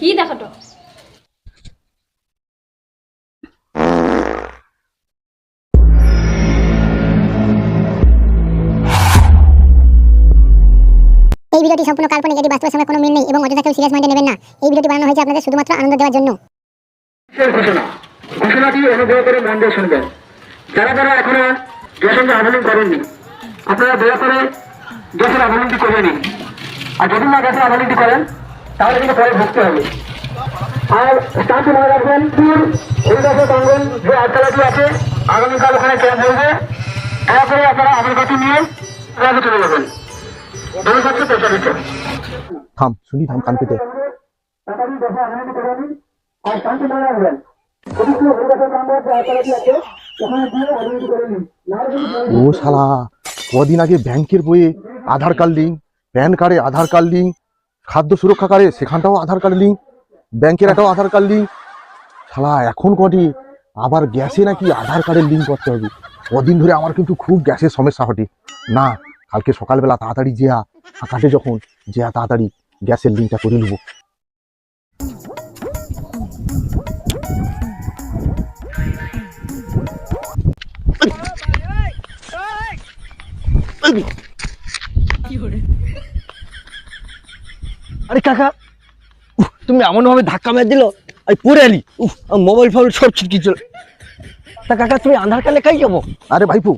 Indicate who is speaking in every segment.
Speaker 1: কি দেখাটো
Speaker 2: এই ভিডিওটি সম্পূর্ণ কাল্পনিক, এটি বাস্তবের সঙ্গে কোনো মিল নেই এবং অযথা কেউ সিরিয়াস মাইন্ডে নেবেন না। এই ভিডিওটি বানানো হয়েছে আপনাদের শুধুমাত্র আনন্দ দেওয়ার জন্য।
Speaker 3: ঘোষণাটি অনুগ্রহ করে মন দিয়ে শুনবেন। যারা এখনো গ্যাসের আন্দোলন করেননি, আপনারা দয়া করে গ্যাসের আন্দোলনটি করে নিন। আর যদি না গ্যাসের আন্দোলনটি করেন তাহলে কিন্তু পরে ভুগতে হবে। আর স্থানটি মনে রাখবেন, অভিভাবক অঙ্গন যে আটতলাটি আছে, আগামীকাল ওখানে ক্যাম্প হয়েছে। দয়া করে আপনারা আমার কাছে নিয়ে ক্লাবে চলে যাবেন। ধন্যবাদ হচ্ছে প্রচারিত।
Speaker 4: থাম শুনি, থাম কান পেতে।
Speaker 3: আর শান্তি মনে রাখবেন,
Speaker 4: ও শালা, কদিন আগে ব্যাংকের বইয়ে আধার কার্ড লিঙ্ক, প্যান কার্ডে আধার কার্ড লিঙ্ক, খাদ্য সুরক্ষা কার্ডে সেখানটাও আধার কার্ড লিঙ্ক, ব্যাংকের একটাও আধার কার্ড লিঙ্ক। শালা এখন কটি আবার গ্যাসে নাকি আধার কার্ডের লিঙ্ক করতে হবে। কদিন ধরে আমার কিন্তু খুব গ্যাসের সমস্যা ঘটে না। কালকে সকালবেলা তাড়াতাড়ি যেয়া কাটে যখন যেয়া তাড়াতাড়ি গ্যাসের লিঙ্কটা করে নেবো।
Speaker 5: আরে কাকা, তুমি এমন ভাবে ধাক্কা মেরে দিল আমি পড়ে এলি। মোবাইল ফোন সব ছিটকি চল। তা কাকা তুমি আধার কার্ডে কাই যাবো?
Speaker 4: আরে ভাইপো,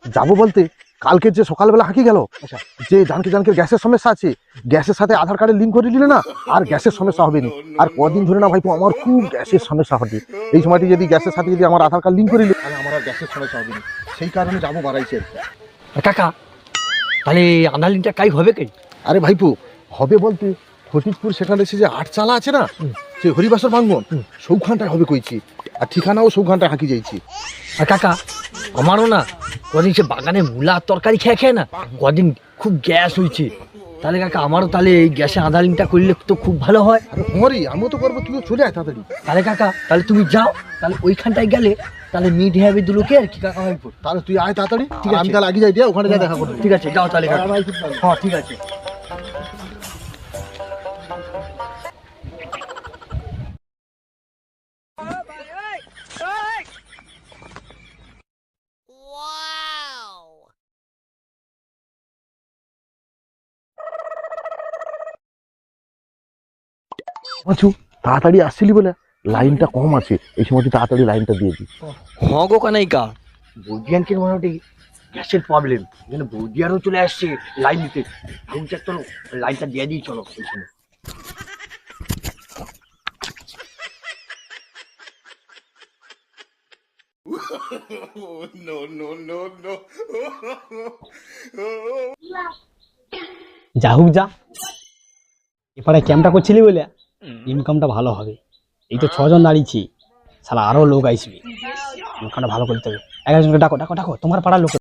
Speaker 4: যাবো বলতে কালকে যে সকালবেলা হাঁকি গেল যে জানকে গ্যাসের সমস্যা আছে, গ্যাসের সাথে আধার কার্ডে লিঙ্ক করে দিলে না আর গ্যাসের সমস্যা হবে না। আর কদিন ধরে না ভাইপো আমার খুব গ্যাসের সমস্যা হবে। এই সময়টি যদি গ্যাসের সাথে যদি আমার আধার কার্ড লিঙ্ক করে দিলে তাহলে আমার আর গ্যাসের সমস্যা হবে না। সেই কারণে যাবো বাড়াইছে।
Speaker 5: কাকা তাহলে আধার লিঙ্কটা কাই হবে কে?
Speaker 4: আরে ভাইপো হবে বলতে ফটিকপুর সেখানে সে যে আটচালা আছে না, সে হরিবাসর ভাঙ্গন সৌখানটায় হবে কইছি। আর ঠিকানাও সৌখানটায় হাঁকি যাইছি।
Speaker 5: আর কাকা আমারও না কদিন সে বাগানে মূলা তরকারি খেয়ে খেয়ে না কদিন খুব গ্যাস হয়েছে। তাহলে কাকা আমারও তাহলে এই গ্যাসে আধার লিঙ্কটা করলে তো খুব ভালো হয়।
Speaker 4: আরে হরি আমিও তো করবো, তুইও চলে আয় তাড়াতাড়ি।
Speaker 5: তাহলে কাকা তাহলে তুমি যাও, তাহলে ওইখানটায় গেলে তাহলে মিট হবে দুলোকে আর কি কাকা ভাইপুর।
Speaker 4: তাহলে তুই আয় তাড়াতাড়ি, ঠিক আছে? আমি তাহলে আগে যাই দিয়ে ওখানে যা দেখা করবো।
Speaker 5: ঠিক আছে যাও তাহলে কাকা। হ্যাঁ ঠিক আছে।
Speaker 4: আচ্ছা তাড়াতাড়ি আসছিলি বলে লাইনটা কম আছে, এই সময় তুই তাড়াতাড়ি লাইনটা দিয়ে দিই।
Speaker 5: হ্যাঁ গো কানাইকা, বৌদিয়ানকে মোটামুটি গ্যাসের প্রবলেম, এখানে বৌদিয়ারও চলে আসছে লাইন দিতে। চলো লাইনটা দিয়ে দিই, চলো ওইখানে।
Speaker 6: যা হোক যা, এপারে ক্যাম্পটা করছিলি বলে ইনকামটা ভালো হবে। এই তো 6 জন দাঁড়িয়েছি, শালা আরো লোক আসবে, ইনকামটা ভালো করতে হবে। একজনকে ডাকো ডাকো ডাকো, তোমার পাড়ার লোক।